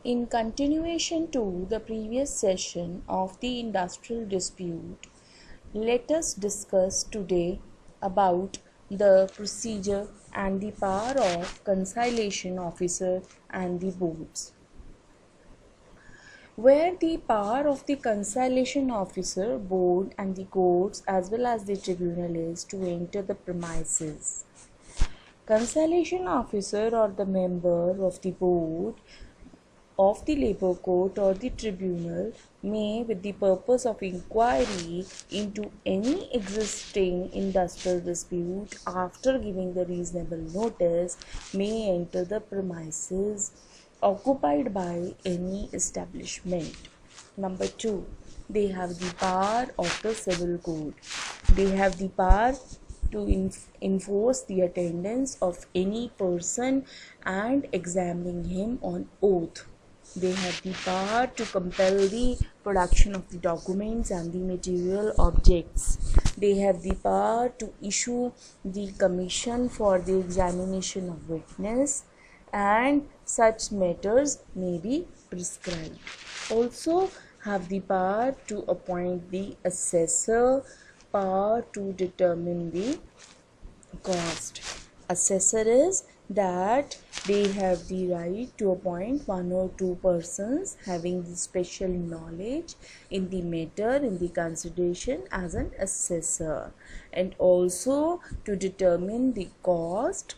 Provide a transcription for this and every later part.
In continuation to the previous session of the industrial dispute, let us discuss today about the procedure and the power of conciliation officer and the boards. Where the power of the conciliation officer, board and the courts as well as the tribunal is to enter the premises. Conciliation officer or the member of the board of the labor court or the tribunal may, with the purpose of inquiry into any existing industrial dispute after giving the reasonable notice, may enter the premises occupied by any establishment. Number 2, they have the power of the civil code. They have the power to enforce the attendance of any person and examining him on oath. They have the power to compel the production of the documents and the material objects. They have the power to issue the commission for the examination of witness, and such matters may be prescribed. Also have the power to appoint the assessor, power to determine the cost. Assessor is that they have the right to appoint 1 or 2 persons having the special knowledge in the matter in the consideration as an assessor, and also to determine the cost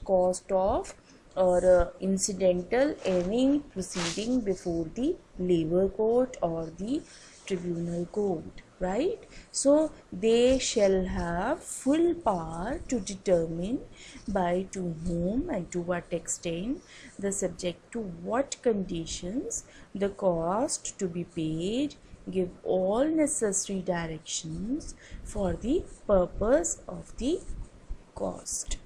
of or incidental any proceeding before the labor court or the tribunal court, right? So they shall have full power to determine by to whom and to what extent, the subject to what conditions, the cost to be paid, give all necessary directions for the purpose of the cost,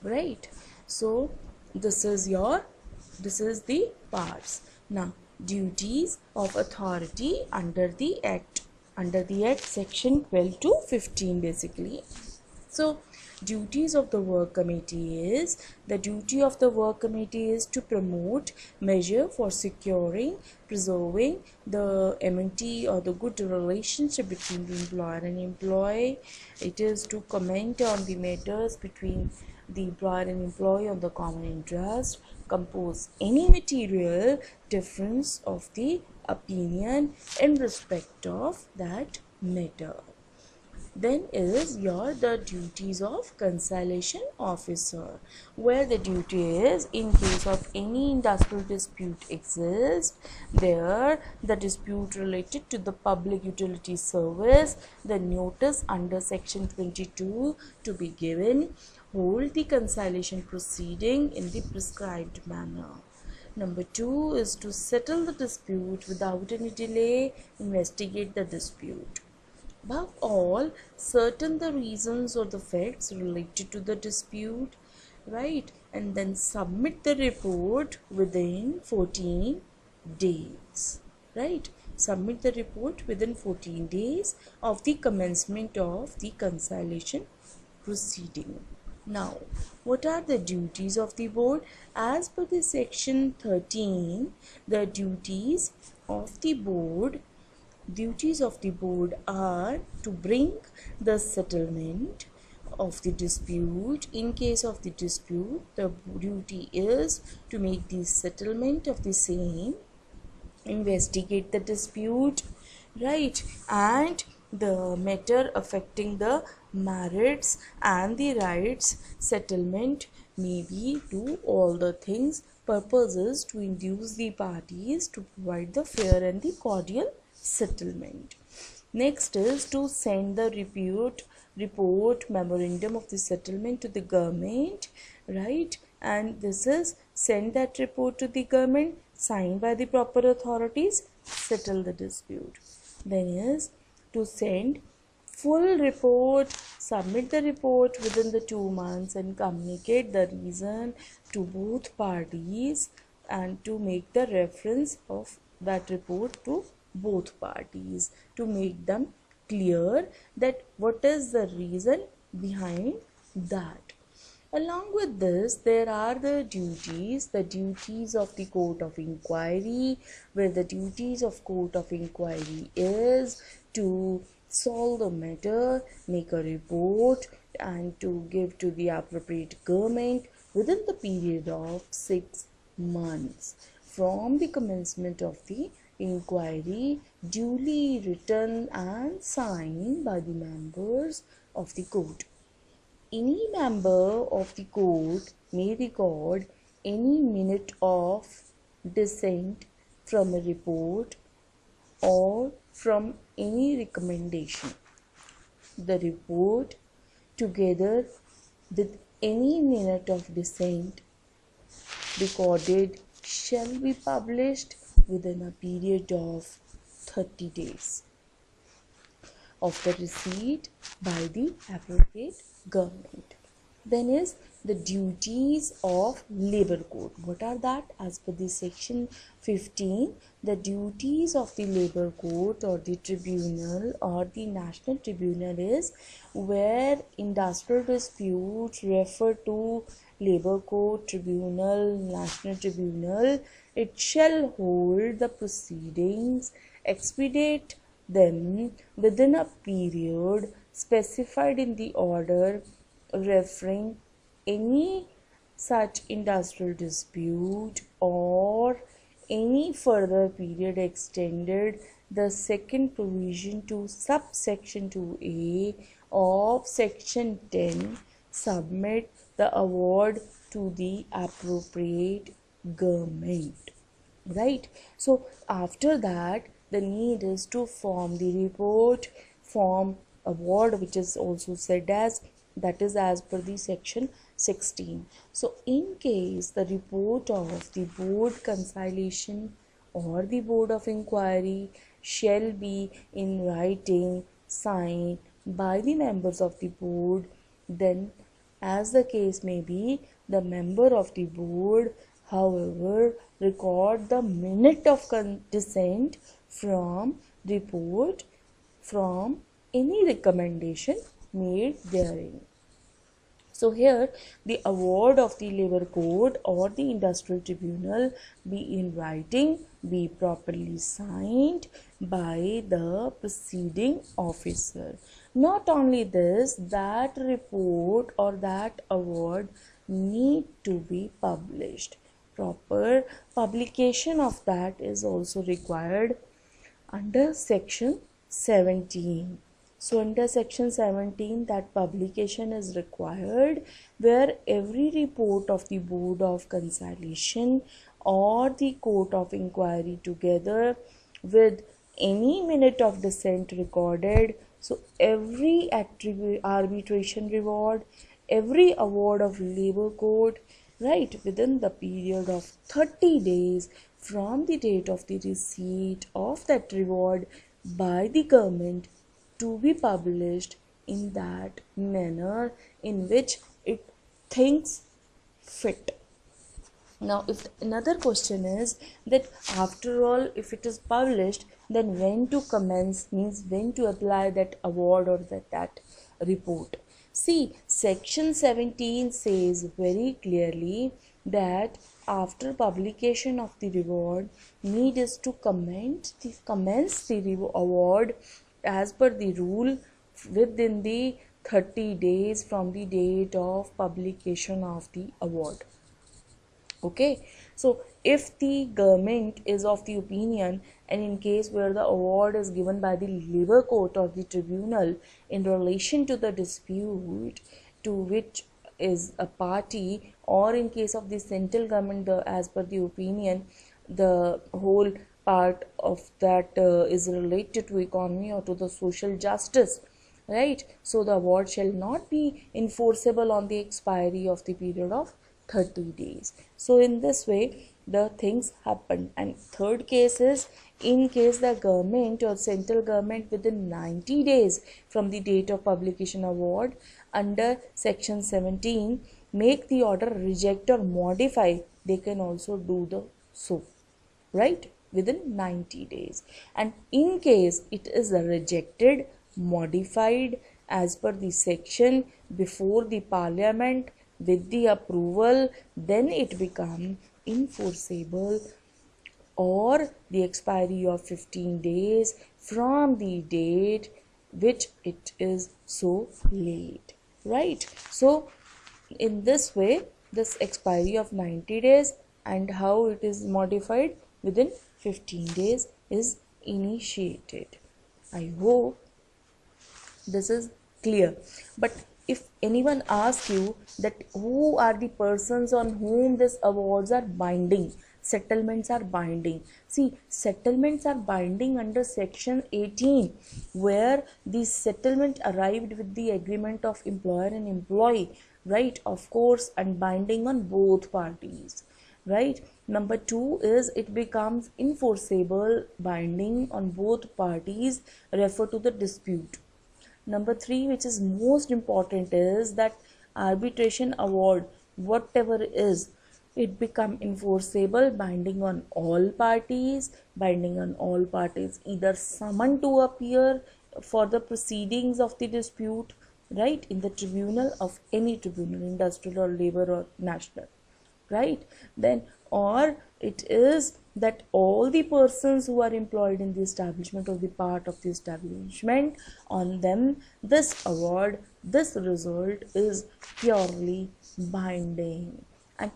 right? So this is the parts. Now, duties of authority under the act section 12 to 15 basically. So duties of the work committee is, the duty of the work committee is to promote measure for securing, preserving the amity or the good relationship between the employer and employee. It is to comment on the matters between the employer and employee on the common interest, compose any material difference of the opinion in respect of that matter. Then is the duties of conciliation officer, where the duty is, in case of any industrial dispute exists, there the dispute related to the public utility service, the notice under section 22 to be given, hold the conciliation proceeding in the prescribed manner. Number 2 is to settle the dispute without any delay, investigate the dispute. Above all, certain the reasons or the facts related to the dispute, right? And then submit the report within 14 days, right? Submit the report within 14 days of the commencement of the conciliation proceeding. Now, what are the duties of the board? As per the section 13, the duties of the board are to bring the settlement of the dispute. In case of the dispute, the duty is to make the settlement of the same, investigate the dispute, right, and the matter affecting the merits and the rights. Settlement may be to all the things. Purpose is to induce the parties to provide the fair and the cordial settlement. Next is to send the report memorandum of the settlement to the government, right? And this is send that report to the government, signed by the proper authorities, settle the dispute. Then is to send full report, submit the report within the 2 months and communicate the reason to both parties, and to make the reference of that report to both parties to make them clear that what is the reason behind that. Along with this, there are the duties of the court of inquiry, where the duties of court of inquiry is to solve the matter, make a report, and to give to the appropriate government within the period of 6 months from the commencement of the inquiry, duly written and signed by the members of the court. Any member of the court may record any minute of dissent from a report or from any recommendation. The report, together with any minute of dissent recorded, shall be published within a period of 30 days of the receipt by the appropriate government. Then is the duties of labor code. What are that? As per the section 15, the duties of the labor court or the tribunal or the national tribunal is where industrial disputes refer to labor court, tribunal, national tribunal. It shall hold the proceedings, expedite them within a period specified in the order referring any such industrial dispute or any further period extended the second provision to subsection 2A of section 10, submit the award to the appropriate government. Right? So after that, the need is to form the report, form award, which is also said as, that is as per the section 16. So in case the report of the board conciliation or the board of inquiry shall be in writing, signed by the members of the board, then as the case may be, the member of the board, however, record the minute of dissent from report, from any recommendation made therein. So here the award of the labor court or the industrial tribunal be in writing, be properly signed by the proceeding officer. Not only this, that report or that award need to be published. Proper publication of that is also required under section 17. So under section 17, that publication is required, where every report of the board of conciliation or the court of inquiry together with any minute of dissent recorded, so every arbitration reward, every award of labor court, right, within the period of 30 days from the date of the receipt of that reward by the government, to be published in that manner in which it thinks fit. Now, if another question is that after all, if it is published, then when to commence, means when to apply that award or that report. See, section 17 says very clearly that after publication of the reward, need is to commence the award as per the rule within the 30 days from the date of publication of the award. Okay, so if the government is of the opinion, and in case where the award is given by the labor court or the tribunal in relation to the dispute to which is a party, or in case of the central government, as per the opinion, the whole part of that is related to economy or to the social justice, right? So the award shall not be enforceable on the expiry of the period of 30 days. So in this way the things happen. And third case is, in case the government or central government within 90 days from the date of publication award under section 17 make the order, reject or modify, they can also do the so, right, within 90 days. And in case it is rejected, modified as per the section before the parliament, with the approval, then it become enforceable, or the expiry of 15 days from the date which it is so late, right? So in this way, this expiry of 90 days and how it is modified within 15 days is initiated. I hope this is clear. But if anyone asks you that who are the persons on whom these awards are binding, settlements are binding. See, settlements are binding under section 18, where the settlement arrived with the agreement of employer and employee, right? Of course, and binding on both parties, right? Number 2 is it becomes enforceable, binding on both parties, refer to the dispute. Number 3, which is most important, is that arbitration award, whatever is, it become enforceable, binding on all parties, either summoned to appear for the proceedings of the dispute, right, in the tribunal of any tribunal, industrial or labor or national, right? Then, or it is that all the persons who are employed in the establishment or the part of the establishment, on them this award, this result is purely binding. And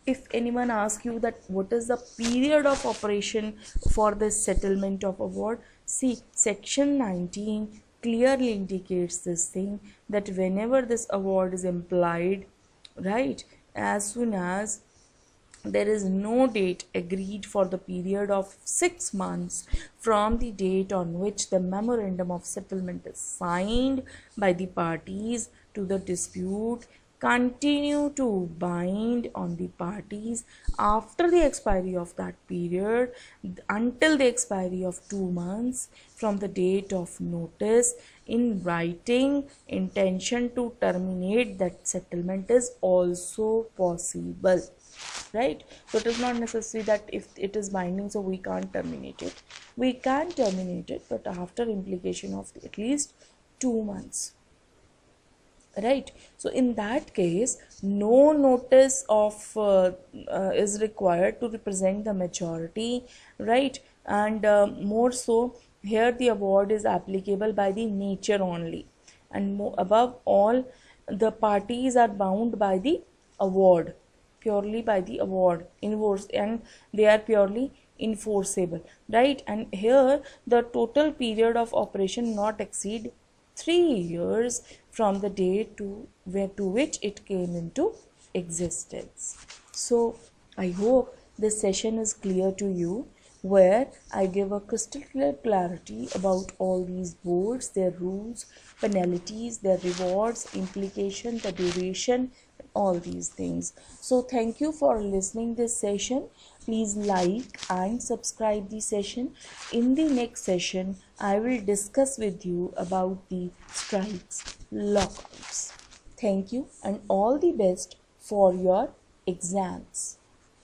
if anyone asks you that what is the period of operation for this settlement of award, see, section 19 clearly indicates this thing, that whenever this award is implied, right, as soon as there is no date agreed for the period of 6 months from the date on which the memorandum of settlement is signed by the parties to the dispute, continue to bind on the parties after the expiry of that period until the expiry of 2 months from the date of notice in writing intention to terminate that settlement is also possible, right? So it is not necessary that if it is binding so we can't terminate it. We can terminate it, but after implication of at least 2 months, right? So in that case, no notice of is required to represent the majority, right? And more so, here the award is applicable by the nature only, and above all, the parties are bound by the award, purely by the award, and they are purely enforceable, right? And here the total period of operation not exceed 3 years from the date to which it came into existence. So I hope this session is clear to you, where I give a crystal clear clarity about all these boards, their rules, penalties, their rewards, implication, the duration, all these things. So thank you for listening this session. Please like and subscribe the session. In the next session, I will discuss with you about the strikes, lockouts. Thank you and all the best for your exams.